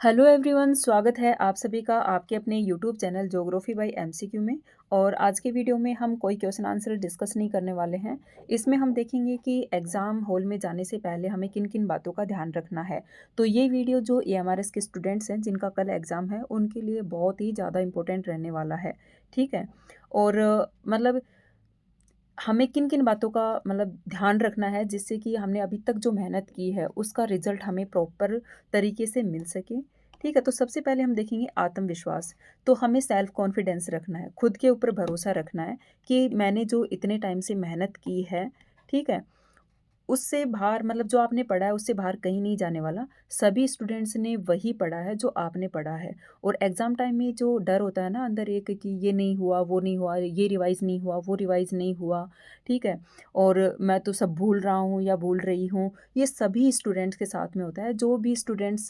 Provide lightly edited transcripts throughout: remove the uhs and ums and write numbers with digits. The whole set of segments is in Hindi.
हेलो एवरीवन, स्वागत है आप सभी का आपके अपने YouTube channel geography bye MCQ में। और आज के वीडियो में हम कोई क्वेश्चन आंसर डिस्कस नहीं करने वाले हैं। इसमें हम देखेंगे कि एग्ज़ाम हॉल में जाने से पहले हमें किन किन बातों का ध्यान रखना है। तो ये वीडियो जो एएमआरएस के स्टूडेंट्स हैं जिनका कल एग्ज़ाम है उनके लिए बहुत ही ज़्यादा इंपॉर्टेंट रहने वाला है। ठीक है। और मतलब हमें किन किन बातों का ध्यान रखना है जिससे कि हमने अभी तक जो मेहनत की है उसका रिजल्ट हमें प्रॉपर तरीके से मिल सके। ठीक है, तो सबसे पहले हम देखेंगे आत्मविश्वास। तो हमें सेल्फ कॉन्फिडेंस रखना है, खुद के ऊपर भरोसा रखना है कि मैंने जो इतने टाइम से मेहनत की है, ठीक है, उससे बाहर जो आपने पढ़ा है उससे बाहर कहीं नहीं जाने वाला। सभी स्टूडेंट्स ने वही पढ़ा है जो आपने पढ़ा है। और एग्ज़ाम टाइम में जो डर होता है ना अंदर एक कि ये नहीं हुआ, वो नहीं हुआ, ये रिवाइज़ नहीं हुआ, वो रिवाइज़ नहीं हुआ, ठीक है? और मैं तो सब भूल रहा हूँ या भूल रही हूँ, ये सभी स्टूडेंट्स के साथ में होता है। जो भी स्टूडेंट्स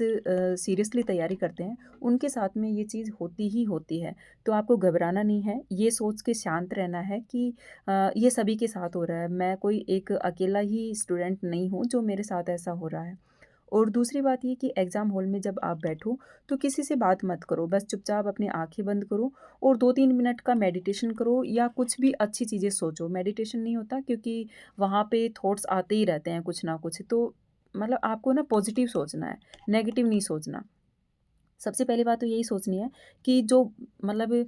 सीरियसली तैयारी करते हैं, उनके साथ में ये चीज़ होती ही होती है। तो आपको घबराना नहीं है, ये सोच के शांत रहना है कि ये सभी के साथ हो रहा है, मैं कोई एक अकेला ही स्टूडेंट नहीं हूँ जो मेरे साथ ऐसा हो रहा है। और दूसरी बात ये कि एग्ज़ाम हॉल में जब आप बैठो तो किसी से बात मत करो, बस चुपचाप अपनी आँखें बंद करो और 2-3 मिनट का मेडिटेशन करो या कुछ भी अच्छी चीज़ें सोचो। मेडिटेशन नहीं होता क्योंकि वहाँ पे थॉट्स आते ही रहते हैं कुछ ना कुछ, तो आपको ना पॉजिटिव सोचना है, नेगेटिव नहीं सोचना। सबसे पहली बात तो यही सोचनी है कि जो मतलब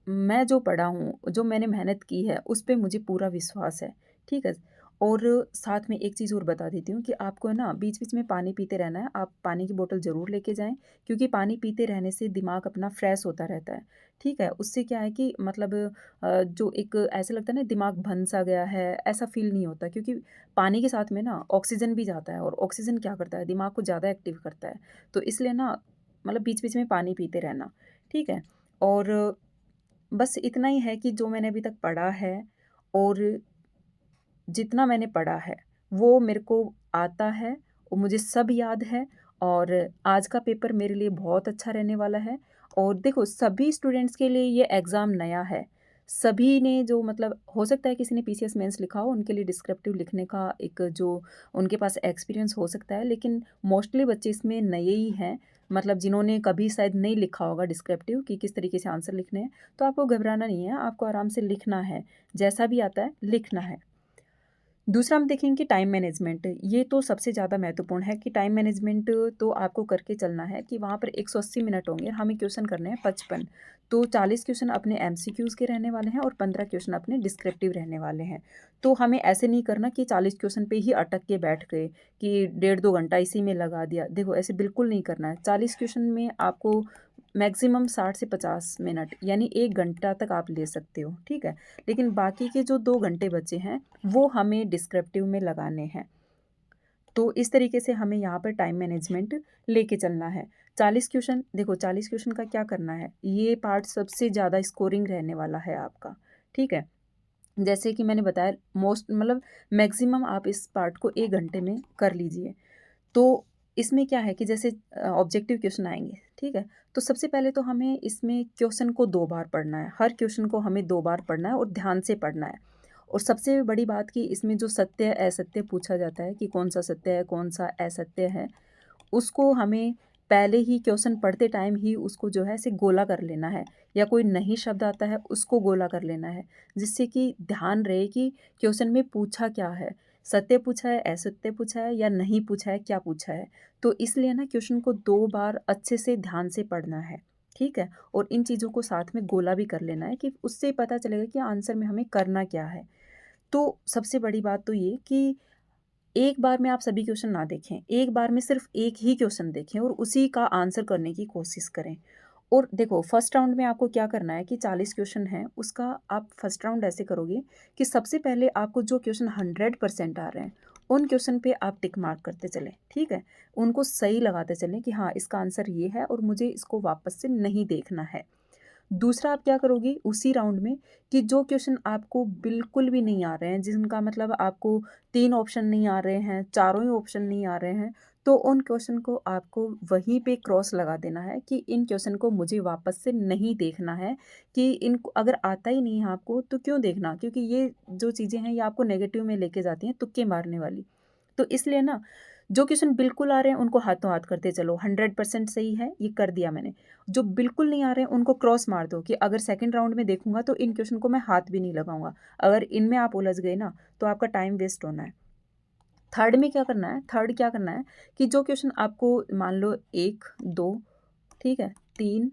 मैं जो पढ़ा हूँ, जो मैंने मेहनत की है, उस पे मुझे पूरा विश्वास है, ठीक है? और साथ में एक चीज़ और बता देती हूँ कि आपको है ना बीच-बीच में पानी पीते रहना है। आप पानी की बोतल ज़रूर लेके जाएँ क्योंकि पानी पीते रहने से दिमाग अपना फ्रेश होता रहता है, ठीक है? उससे क्या है कि जो एक ऐसा लगता है ना दिमाग भन-सा गया है, ऐसा फ़ील नहीं होता क्योंकि पानी के साथ में ना ऑक्सीजन भी जाता है और ऑक्सीजन क्या करता है, दिमाग को ज़्यादा एक्टिव करता है। तो इसलिए ना बीच-बीच में पानी पीते रहना, ठीक है? और बस इतना ही है कि जो मैंने अभी तक पढ़ा है और जितना मैंने पढ़ा है, वो मेरे को आता है और मुझे सब याद है। और आज का पेपर मेरे लिए बहुत अच्छा रहने वाला है। और देखो सभी स्टूडेंट्स के लिए ये एग्ज़ाम नया है। सभी ने जो हो सकता है किसी ने पीसीएस मेंस लिखा हो, उनके लिए डिस्क्रिप्टिव लिखने का एक जो उनके पास एक्सपीरियंस हो सकता है, लेकिन मोस्टली बच्चे इसमें नए ही हैं। जिन्होंने कभी शायद नहीं लिखा होगा डिस्क्रिप्टिव कि किस तरीके से आंसर लिखने हैं, तो आपको घबराना नहीं है, आपको आराम से लिखना है, जैसा भी आता है लिखना है। दूसरा हम देखेंगे कि टाइम मैनेजमेंट, ये तो सबसे ज़्यादा महत्वपूर्ण है कि टाइम मैनेजमेंट तो आपको करके चलना है कि वहाँ पर 180 मिनट होंगे, हमें क्वेश्चन करने हैं 55। तो 40 क्वेश्चन अपने एमसीक्यूज़ के रहने वाले हैं और 15 क्वेश्चन अपने डिस्क्रिप्टिव रहने वाले हैं। तो हमें ऐसे नहीं करना कि 40 क्वेश्चन पे ही अटक के बैठ गए कि डेढ़ 2 घंटा इसी में लगा दिया। देखो ऐसे बिल्कुल नहीं करना है। 40 क्वेश्चन में आपको मैक्सिमम 60 से 50 मिनट यानी 1 घंटा तक आप ले सकते हो, ठीक है? लेकिन बाकी के जो 2 घंटे बचे हैं वो हमें डिस्क्रिप्टिव में लगाने हैं। तो इस तरीके से हमें यहाँ पर टाइम मैनेजमेंट लेके चलना है। 40 क्वेश्चन देखो 40 क्वेश्चन का क्या करना है, ये पार्ट सबसे ज़्यादा स्कोरिंग रहने वाला है आपका, ठीक है? जैसे कि मैंने बताया मोस्ट मैक्सिमम आप इस पार्ट को 1 घंटे में कर लीजिए। तो इसमें क्या है कि जैसे ऑब्जेक्टिव क्वेश्चन आएँगे, ठीक है? तो सबसे पहले तो हमें इसमें क्वेश्चन को 2 बार पढ़ना है। हर क्वेश्चन को हमें 2 बार पढ़ना है और ध्यान से पढ़ना है। और सबसे बड़ी बात कि इसमें जो सत्य असत्य पूछा जाता है कि कौन-सा सत्य है, कौन-सा असत्य है, उसको हमें पहले ही क्वेश्चन पढ़ते टाइम ही उसको जो है ऐसे गोला कर लेना है या कोई नई शब्द आता है उसको गोला कर लेना है, जिससे कि ध्यान रहे कि क्वेश्चन में पूछा क्या है, सत्य पूछा है, असत्य पूछा है या नहीं पूछा है, क्या पूछा है। तो इसलिए ना क्वेश्चन को 2 बार अच्छे से ध्यान से पढ़ना है, ठीक है? और इन चीज़ों को साथ में गोला भी कर लेना है कि उससे पता चलेगा कि आंसर में हमें करना क्या है। तो सबसे बड़ी बात तो ये कि एक बार में आप सभी क्वेश्चन ना देखें, एक बार में सिर्फ़ एक ही क्वेश्चन देखें और उसी का आंसर करने की कोशिश करें। और देखो फर्स्ट राउंड में आपको क्या करना है कि 40 क्वेश्चन हैं, उसका आप फर्स्ट राउंड ऐसे करोगे कि सबसे पहले आपको जो क्वेश्चन 100% आ रहे हैं, उन क्वेश्चन पे आप टिक मार्क करते चलें, ठीक है? उनको सही लगाते चलें कि हाँ, इसका आंसर ये है और मुझे इसको वापस से नहीं देखना है। दूसरा आप क्या करोगे उसी राउंड में कि जो क्वेश्चन आपको बिल्कुल भी नहीं आ रहे हैं, जिनका आपको 3 ऑप्शन नहीं आ रहे हैं, चारों ही ऑप्शन नहीं आ रहे हैं, तो उन क्वेश्चन को आपको वहीं पे क्रॉस लगा देना है कि इन क्वेश्चन को मुझे वापस से नहीं देखना है कि इनको अगर आता ही नहीं है आपको तो क्यों देखना? क्योंकि ये जो चीज़ें हैं ये आपको नेगेटिव में लेके जाती हैं, तुक्के मारने वाली। तो इसलिए ना जो क्वेश्चन बिल्कुल आ रहे हैं उनको हाथों हाथ करते चलो, 100% सही है, ये कर दिया मैंने। जो बिल्कुल नहीं आ रहे हैं उनको क्रॉस मार दो कि अगर सेकंड राउंड में देखूंगा तो इन क्वेश्चन को मैं हाथ भी नहीं लगाऊंगा। अगर इनमें आप उलझ गए ना तो आपका टाइम वेस्ट होना है। थर्ड में क्या करना है, थर्ड क्या करना है कि जो क्वेश्चन आपको मान लो 1 2 ठीक है 3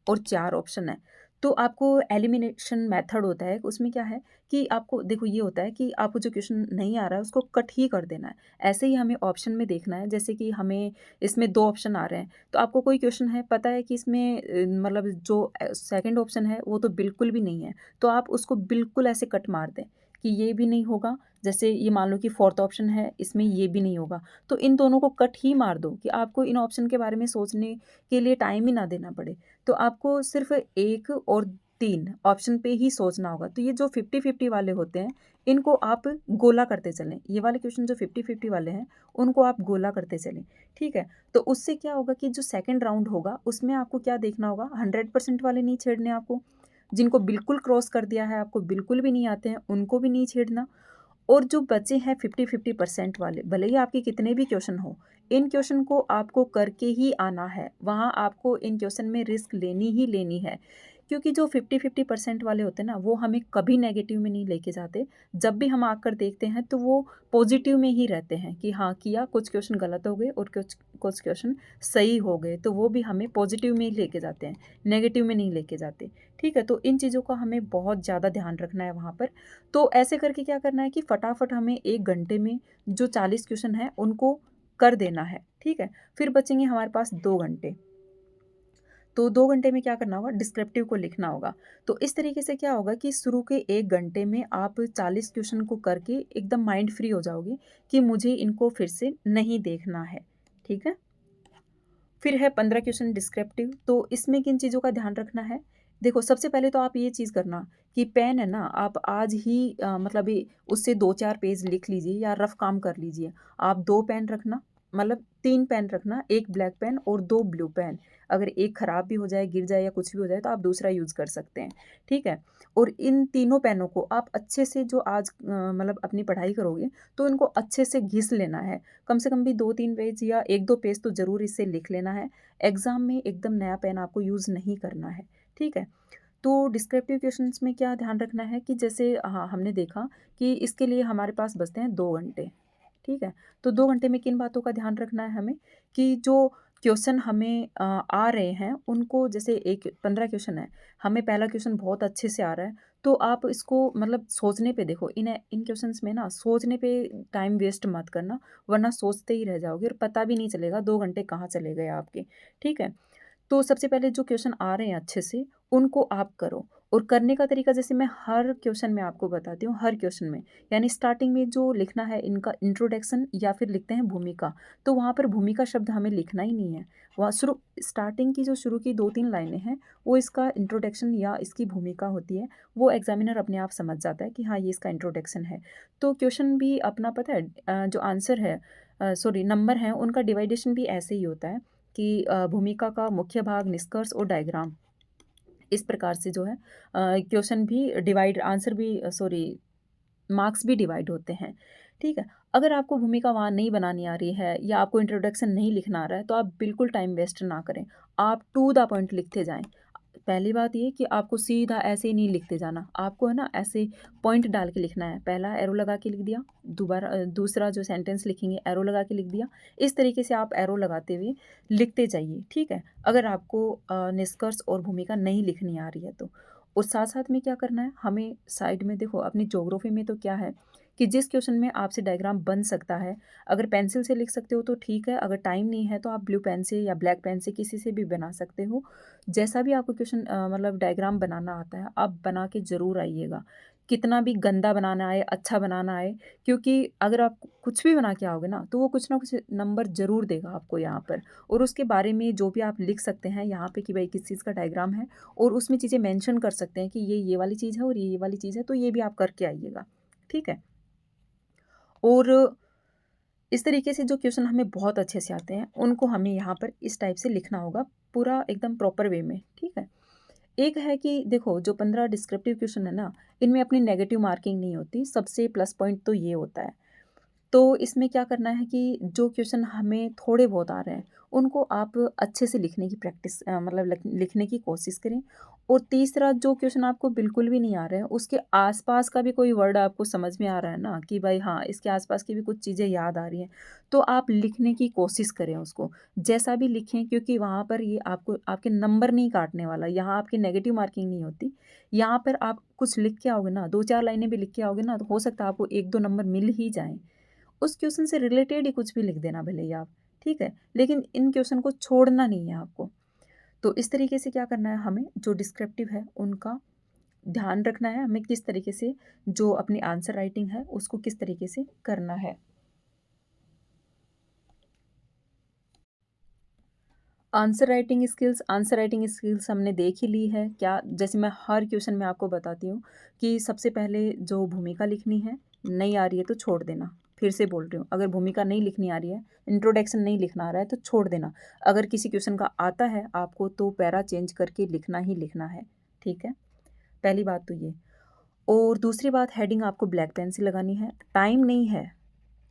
और 4 ऑप्शन है, तो आपको एलिमिनेशन मेथड होता है, उसमें क्या है कि आपको देखो ये होता है कि आपको जो क्वेश्चन नहीं आ रहा है उसको कट ही कर देना है। ऐसे ही हमें ऑप्शन में देखना है, जैसे कि हमें इसमें 2 ऑप्शन आ रहे हैं, तो आपको कोई क्वेश्चन है पता है कि इसमें मतलब जो सेकंड ऑप्शन है वो तो बिल्कुल भी नहीं है, तो आप उसको बिल्कुल ऐसे कट मार दें कि ये भी नहीं होगा। जैसे ये मान लो कि फोर्थ ऑप्शन है, इसमें ये भी नहीं होगा, तो इन दोनों को कट ही मार दो कि आपको इन ऑप्शन के बारे में सोचने के लिए टाइम ही ना देना पड़े। तो आपको सिर्फ 1 और 3 ऑप्शन पे ही सोचना होगा। तो ये जो 50-50 वाले होते हैं, इनको आप गोला करते चलें। ये वाले क्वेश्चन जो 50-50 वाले हैं, उनको आप गोला करते चलें, ठीक है? तो उससे क्या होगा कि जो सेकंड राउंड होगा, उसमें आपको क्या देखना होगा, 100% वाले नहीं छेड़ने आपको। जिनको बिल्कुल क्रॉस कर दिया है, आपको बिल्कुल भी नहीं आते हैं, उनको भी नहीं छेड़ना। और जो बचे हैं 50-50% वाले, भले ही आपके कितने भी क्वेश्चन हो, इन क्वेश्चन को आपको करके ही आना है। वहाँ आपको इन क्वेश्चन में रिस्क लेनी ही लेनी है, क्योंकि जो 50-50% वाले होते हैं ना, वो हमें कभी नेगेटिव में नहीं लेके जाते। जब भी हम आकर देखते हैं तो वो पॉजिटिव में ही रहते हैं कि हाँ किया, कुछ क्वेश्चन गलत हो गए और कुछ कुछ क्वेश्चन सही हो गए, तो वो भी हमें पॉजिटिव में ही लेके जाते हैं, नेगेटिव में नहीं लेके जाते। ठीक है, तो इन चीज़ों का हमें बहुत ज़्यादा ध्यान रखना है वहाँ पर। तो ऐसे करके क्या करना है कि फटाफट हमें 1 घंटे में जो 40 क्वेश्चन हैं उनको कर देना है, ठीक है? फिर बचेंगे हमारे पास 2 घंटे। तो 2 घंटे में क्या करना होगा, डिस्क्रिप्टिव को लिखना होगा। तो इस तरीके से क्या होगा कि शुरू के 1 घंटे में आप 40 क्वेश्चन को करके एकदम माइंड फ्री हो जाओगे कि मुझे इनको फिर से नहीं देखना है, ठीक है? फिर है 15 क्वेश्चन डिस्क्रिप्टिव। तो इसमें किन चीज़ों का ध्यान रखना है? देखो, सबसे पहले तो आप ये चीज़ करना कि पेन है ना, आप आज ही मतलब उससे 2-4 पेज लिख लीजिए या रफ काम कर लीजिए। आप 2 पेन रखना, मतलब 3 पेन रखना, 1 ब्लैक पेन और 2 ब्लू पेन। अगर एक ख़राब भी हो जाए, गिर जाए या कुछ भी हो जाए तो आप दूसरा यूज़ कर सकते हैं, ठीक है? और इन तीनों पेनों को आप अच्छे से जो आज मतलब अपनी पढ़ाई करोगे तो इनको अच्छे से घिस लेना है। कम से कम भी 2-3 पेज या 1-2 पेज तो ज़रूर इससे लिख लेना है। एग्ज़ाम में एकदम नया पेन आपको यूज़ नहीं करना है, ठीक है? तो डिस्क्रिप्टिव क्वेश्चंस में क्या ध्यान रखना है कि जैसे हाँ, हमने देखा कि इसके लिए हमारे पास बचते हैं 2 घंटे, ठीक है? तो 2 घंटे में किन बातों का ध्यान रखना है हमें कि जो क्वेश्चन हमें आ रहे हैं उनको, जैसे एक 15 क्वेश्चन है, हमें पहला क्वेश्चन बहुत अच्छे से आ रहा है, तो आप इसको मतलब सोचने पे देखो, इन क्वेश्चंस में ना सोचने पे टाइम वेस्ट मत करना, वरना सोचते ही रह जाओगे और पता भी नहीं चलेगा 2 घंटे कहाँ चले गए आपके, ठीक है? तो सबसे पहले जो क्वेश्चन आ रहे हैं अच्छे से, उनको आप करो। और करने का तरीका जैसे मैं हर क्वेश्चन में आपको बताती हूँ, हर क्वेश्चन में, यानी स्टार्टिंग में जो लिखना है इनका इंट्रोडक्शन या फिर लिखते हैं भूमिका, तो वहाँ पर भूमिका शब्द हमें लिखना ही नहीं है। वहाँ शुरू स्टार्टिंग की जो शुरू की 2-3 लाइनें हैं, वो इसका इंट्रोडक्शन या इसकी भूमिका होती है। वो एग्ज़ामिनर अपने आप समझ जाता है कि हाँ, ये इसका इंट्रोडक्शन है। तो क्वेश्चन भी अपना पता है जो आंसर है सॉरी नंबर हैं, उनका डिवाइडेशन भी ऐसे ही होता है कि भूमिका का मुख्य भाग, निष्कर्ष और डायग्राम, इस प्रकार से जो है क्वेश्चन भी डिवाइड, आंसर भी सॉरी मार्क्स भी डिवाइड होते हैं, ठीक है? अगर आपको भूमिका वहाँ नहीं बनानी आ रही है या आपको इंट्रोडक्शन नहीं लिखना आ रहा है, तो आप बिल्कुल टाइम वेस्ट ना करें। आप टू द पॉइंट लिखते जाएँ। पहली बात ये कि आपको सीधा ऐसे ही नहीं लिखते जाना, आपको है ना ऐसे पॉइंट डाल के लिखना है। पहला एरो लगा के लिख दिया, दोबारा दूसरा जो सेंटेंस लिखेंगे एरो लगा के लिख दिया। इस तरीके से आप एरो लगाते हुए लिखते जाइए, ठीक है? अगर आपको निष्कर्ष और भूमिका नहीं लिखनी आ रही है तो। और साथ-साथ में क्या करना है, हमें साइड में देखो अपनी ज्योग्राफी में तो क्या है कि जिस क्वेश्चन में आपसे डायग्राम बन सकता है, अगर पेंसिल से लिख सकते हो तो ठीक है, अगर टाइम नहीं है तो आप ब्लू पेन से या ब्लैक पेन से किसी से भी बना सकते हो। जैसा भी आपको क्वेश्चन मतलब डायग्राम बनाना आता है, आप बना के ज़रूर आइएगा। कितना भी गंदा बनाना आए, अच्छा बनाना आए, क्योंकि अगर आप कुछ भी बना के आओगे ना, तो वो कुछ ना कुछ नंबर ज़रूर देगा आपको यहाँ पर। और उसके बारे में जो भी आप लिख सकते हैं यहाँ पे कि भाई किस चीज़ का डायग्राम है, और उसमें चीज़ें मेंशन कर सकते हैं कि ये वाली चीज़ है और ये वाली चीज़ है, तो ये भी आप करके आइएगा, ठीक है? और इस तरीके से जो क्वेश्चन हमें बहुत अच्छे से आते हैं, उनको हमें यहाँ पर इस टाइप से लिखना होगा, पूरा एकदम प्रॉपर वे में, ठीक है? एक है कि देखो जो 15 डिस्क्रिप्टिव क्वेश्चन है ना, इनमें अपनी नेगेटिव मार्किंग नहीं होती, सबसे प्लस पॉइंट तो ये होता है। तो इसमें क्या करना है कि जो क्वेश्चन हमें थोड़े बहुत आ रहे हैं, उनको आप अच्छे से लिखने की प्रैक्टिस मतलब लिखने की कोशिश करें। और तीसरा, जो क्वेश्चन आपको बिल्कुल भी नहीं आ रहे हैं, उसके आस-पास का भी कोई वर्ड आपको समझ में आ रहा है ना कि भाई हाँ, इसके आस-पास की भी कुछ चीज़ें याद आ रही हैं, तो आप लिखने की कोशिश करें उसको। जैसा भी लिखें, क्योंकि वहाँ पर ये आपको आपके नंबर नहीं काटने वाला, यहाँ आपकी नेगेटिव मार्किंग नहीं होती। यहाँ पर आप कुछ लिख के आओगे ना, 2-4 लाइनें भी लिख के आओगे ना, तो हो सकता है आपको 1-2 नंबर मिल ही जाएँ। उस क्वेश्चन से रिलेटेड ही कुछ भी लिख देना भले ही आप, ठीक है? लेकिन इन क्वेश्चन को छोड़ना नहीं है आपको। तो इस तरीके से क्या करना है हमें, जो डिस्क्रिप्टिव है उनका ध्यान रखना है, हमें किस तरीके से जो अपनी आंसर राइटिंग है उसको किस तरीके से करना है। आंसर राइटिंग स्किल्स हमने देख ही ली है। क्या, जैसे मैं हर क्वेश्चन में आपको बताती हूँ कि सबसे पहले जो भूमिका लिखनी है, नहीं आ रही है तो छोड़ देना। फिर से बोल रही हूँ, अगर भूमिका नहीं लिखनी आ रही है, इंट्रोडक्शन नहीं लिखना आ रहा है तो छोड़ देना। अगर किसी क्वेश्चन का आता है आपको तो पैरा चेंज करके लिखना ही लिखना है, ठीक है? पहली बात तो ये। और दूसरी बात, हेडिंग आपको ब्लैक पेन से लगानी है। टाइम नहीं है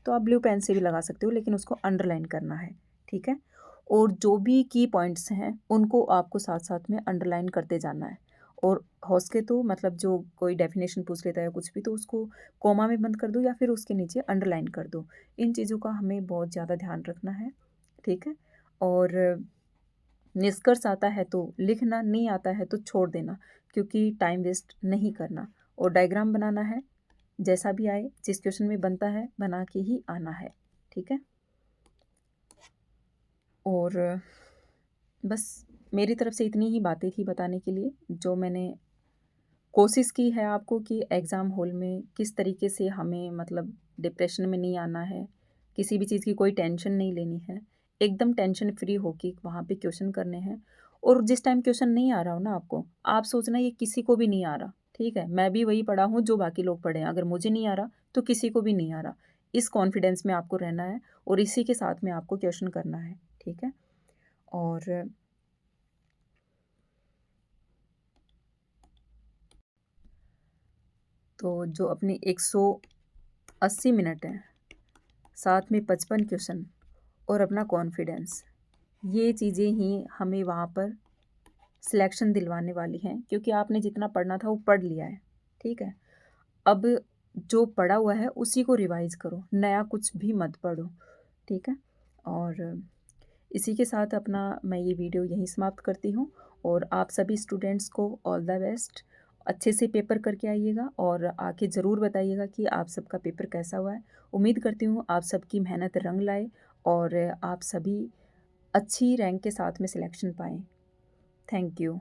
तो आप ब्लू पेन से भी लगा सकते हो, लेकिन उसको अंडरलाइन करना है, ठीक है? और जो भी की पॉइंट्स हैं उनको आपको साथ-साथ में अंडरलाइन करते जाना है। और हो सके तो मतलब जो कोई डेफिनेशन पूछ लेता है या कुछ भी, तो उसको कॉमा में बंद कर दो या फिर उसके नीचे अंडरलाइन कर दो। इन चीज़ों का हमें बहुत ज़्यादा ध्यान रखना है, ठीक है? और निष्कर्ष आता है तो लिखना, नहीं आता है तो छोड़ देना, क्योंकि टाइम वेस्ट नहीं करना। और डायग्राम बनाना है, जैसा भी आए, जिस क्वेश्चन में बनता है बना के ही आना है, ठीक है? और बस मेरी तरफ से इतनी ही बातें थी बताने के लिए, जो मैंने कोशिश की है आपको कि एग्ज़ाम हॉल में किस तरीके से हमें मतलब डिप्रेशन में नहीं आना है, किसी भी चीज़ की कोई टेंशन नहीं लेनी है, एकदम टेंशन फ्री होके वहाँ पे क्वेश्चन करने हैं। और जिस टाइम क्वेश्चन नहीं आ रहा हो ना आपको, आप सोचना ये किसी को भी नहीं आ रहा, ठीक है? मैं भी वही पढ़ा हूँ जो बाकी लोग पढ़े हैं, अगर मुझे नहीं आ रहा तो किसी को भी नहीं आ रहा। इस कॉन्फिडेंस में आपको रहना है और इसी के साथ में आपको क्वेश्चन करना है, ठीक है? और तो जो अपनी 180 मिनट हैं, साथ में 55 क्वेश्चन और अपना कॉन्फिडेंस, ये चीज़ें ही हमें वहाँ पर सिलेक्शन दिलवाने वाली हैं, क्योंकि आपने जितना पढ़ना था वो पढ़ लिया है, ठीक है? अब जो पढ़ा हुआ है उसी को रिवाइज़ करो, नया कुछ भी मत पढ़ो, ठीक है? और इसी के साथ अपना मैं ये वीडियो यहीं समाप्त करती हूँ। और आप सभी स्टूडेंट्स को ऑल द बेस्ट। अच्छे से पेपर करके आइएगा और आके ज़रूर बताइएगा कि आप सबका पेपर कैसा हुआ है। उम्मीद करती हूँ आप सबकी मेहनत रंग लाए और आप सभी अच्छी रैंक के साथ में सिलेक्शन पाएँ। Thank you.